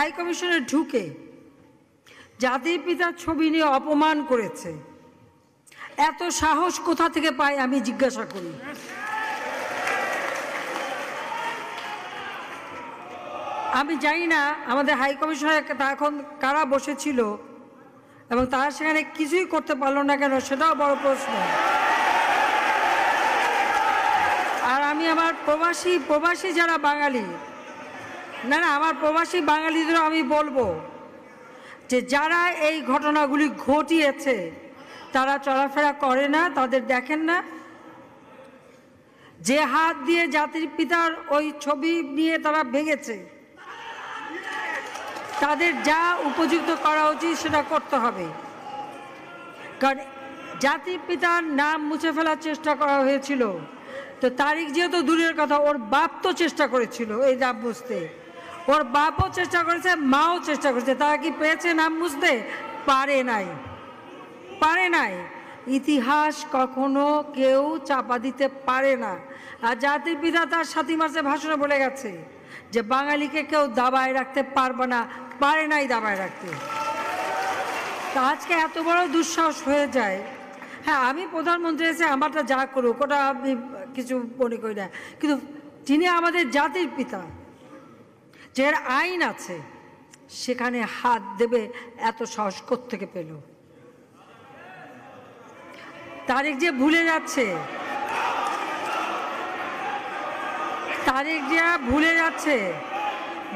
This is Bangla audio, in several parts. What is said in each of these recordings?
হাই কমিশনে ঢুকে জাতির পিতার ছবি নিয়ে অপমান করেছে, এত সাহস কোথা থেকে পায় আমি জিজ্ঞাসা করি। আমি জানি না আমাদের হাই কমিশনে এখন কারা বসেছিল এবং তারা সেখানে কিছুই করতে পারলো না কেন, সেটাও বড় প্রশ্ন। আর আমি আমার প্রবাসী যারা বাঙালি, না আমার প্রবাসী বাঙালিদেরও আমি বলবো যে যারা এই ঘটনাগুলি ঘটিয়েছে তারা চলাফেরা করে না, তাদের দেখেন না। যে হাত দিয়ে জাতির পিতার ওই ছবি নিয়ে তারা ভেঙেছে, তাদের যা উপযুক্ত করা উচিত সেটা করতে হবে। কারণ জাতির পিতার নাম মুছে ফেলার চেষ্টা করা হয়েছিল, তো তারিখ যেহেতু দূরের কথা, ওর বাপ তো চেষ্টা করেছিল এই নাম মুছতে, ওর বাপও চেষ্টা করেছে, মাও চেষ্টা করেছে। তারা কি পেয়েছে নাম মুছতে? পারে নাই। ইতিহাস কখনো কেউ চাপা দিতে পারে না। আর জাতির পিতা তার 7ই মার্চের ভাষণে বলে গেছে যে বাঙালিকে কেউ দাবায় রাখতে পারবে না, পারে নাই দাবায় রাখতে। তা আজকে এত বড় দুঃসাহস হয়ে যায়। হ্যাঁ, আমি প্রধানমন্ত্রী এসে আমারটা যা করুক ওটা আমি কিছু মনে করি না, কিন্তু যিনি আমাদের জাতির পিতা, যার আইন আছে, সেখানে হাত দেবে এত সাহস কোত্থেকে পেল? তারেক যে ভুলে যাচ্ছে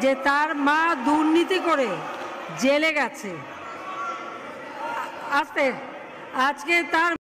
যে তার মা দুর্নীতি করে জেলে গেছে, আজকে তার